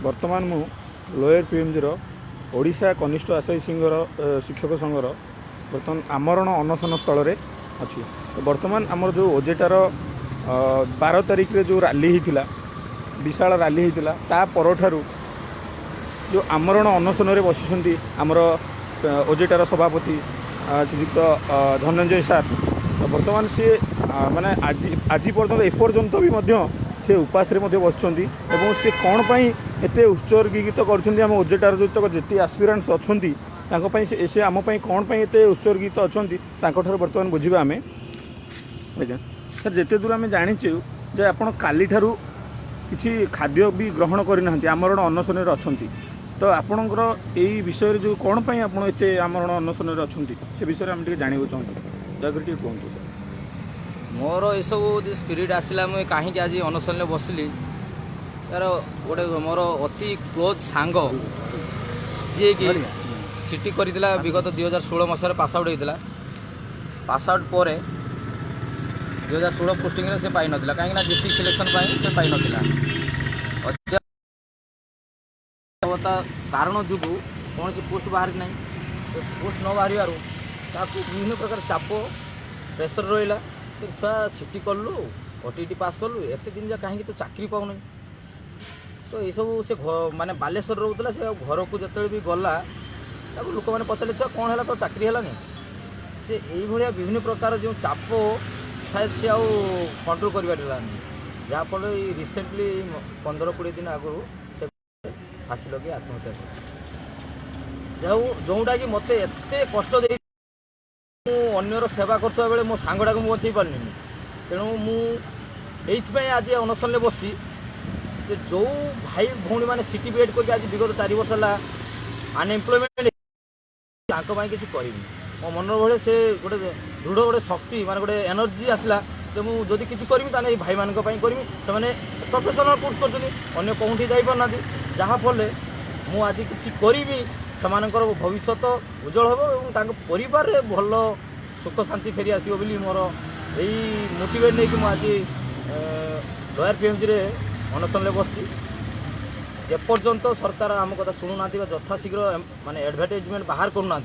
बर्तमान मु lower PMG Odisha कनिष्ठ आशायी शिक्षक संघर बर्तमान आमरण अनशन स्थल अच्छी। तो बर्तमान आमर जो ओजेटार 12 तारिख रे जो रैली होता विशाल रैली होता ता परठारू जो आमरण अनशन बसी आमर ओजेटार सभापति श्रीयुक्त धनंजय सार। तो बर्तमान सी माने आज पर्यटन एपर्यंत भी से उपास बसुँच सी कौन एत उत्सर्गित कर ओजेटार जो जी आस्पिरांट्स अच्छा से आमपाई कौन एत उत्सर्गित अच्छा बर्तमान बुझा आम आज्ञा सर जिते दूर आम जाचु जे आप काली ठारू किसी खाद्य भी ग्रहण करना आमरण अनशन अच्छा तो आपणकर यही विषय जो कौन आप आमरण अनशन अच्छा से विषय आम जानू चाहूँ दयाकोरी कहतु सर। मोर यू स्पिरिट आसला मुझे कहीं आज अनशन बसली यार गोटे मोर अति क्लोज सांग जी कि सिटी करला विगत 2016 मसीह पास आउट होता पास आउट पर 2016 पोस्टिंग से पाई ना कहीं डिस्ट्रिक्ट सिलेक्शन से पाई ना कारण जो कौन सी पोस्ट बाहर ना पोस्ट न बाहर विभिन्न प्रकार चाप प्रेसर रहा छुआ सिटी कलु ओटीटी पास कलु एत दिन जा कहीं तो चाकरी पाऊना तो ये सब से माने बालेश्वर रोला से घर को जो भी गला लोक मैंने पचारे छुआ कौन है तो चाकरी है से यही विभिन्न प्रकार जो चाप शायद सी आउ कंट्रोल कर जहाँफल रिसेंटली 15-20 दिन आगु से फाँसी लगे आत्महत्या जोटा कि मत एत कष्ट दे अन्यर सेवा करता बेले मो सांगटा को बचे पारनी तेणु मुझे आज अनशन बसी जो भाई भौणी मैंने सिटी बेड करके आज विगत 4 वर्ष है अनएम्प्लॉयमेंट किसी करी मो मन भाई से गोटे दृढ़ गोटे शक्ति माने गोटे एनर्जी आसला तो मुझे किसी करी भाई मान करी से प्रोफेशनल कोर्स कर कौटी जापारना जहाँफल मु आज किसी करी सेमानकर भविष्य उज्जवल हम परिवार भल सुख शांति फेरी आसो बोली मोर यही मोटिवेट नहीं आज लोयर पीएमजी रे अनशन बस जेपर्यंत सरकार आम कथा शुणुना यथाशीघ्र माने एडवर्टाइजमेंट बाहर करूना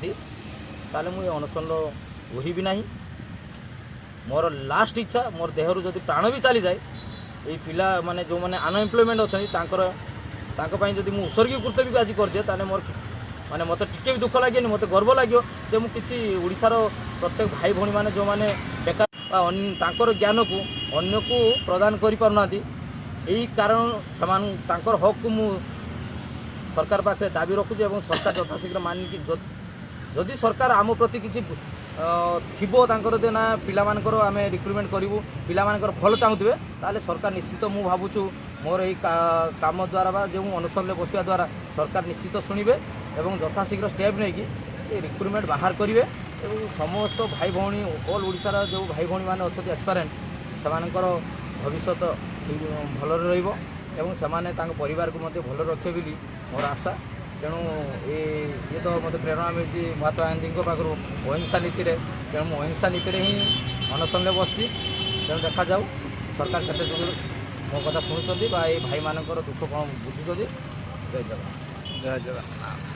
ताले मुझे अनशन ओहरबी ना मोर लास्ट इच्छा मोर देहरु जदि प्राण भी चली जाए ये पिला माने जो माने अनएम्प्लॉयमेंट अच्छा जदि मुझे उत्सर्गीकृत भी आज कर दिए ताले मोर माने मत टिके भी दुख लगे मत गर्व लगे जे मु किसी ओडिशार प्रत्येक भाई भौणी मैंने जो मैंने बेकार ज्ञान को अन्य को प्रदान कर पारना यही कारण से हक को मु सरकार पाखे दाबी रखुचे और सरकार यथाशीघ्र मानिक जदि सरकार आम प्रति किसी थो दे ना पिला आम रिक्रुटमेंट करूँ पिला भल चाहूबे ताले सरकार निश्चित मु भावुँ मोर यही काम द्वारा जो अनशन बसवा द्वारा सरकार निश्चित शुणे एवं यथाशीघ्र स्टेप नहीं कि रिक्रुटमेंट बाहर करेंगे और समस्त भाई भौणी ऑल ओडिशार जो भाई भौणी मैंने अच्छा एस्पायरेंट से भविष्य भल रहा परिवार को भल रखे बोली मोर आशा तेणु ये तो मत प्रेरणा मिली महात्मा गांधी पाखु अहिंसा नीति में तेणु अहिंसा नीति ही अनशन बसी तेणु देखा जाऊ सरकार केते मो कथा शुणुंट भाई मान दुख कौन बुझुं। जय जगन्नाथ जय जगन्नाथ।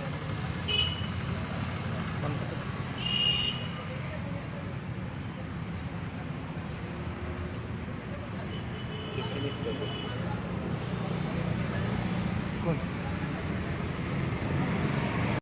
फिनिश कर दो। कौन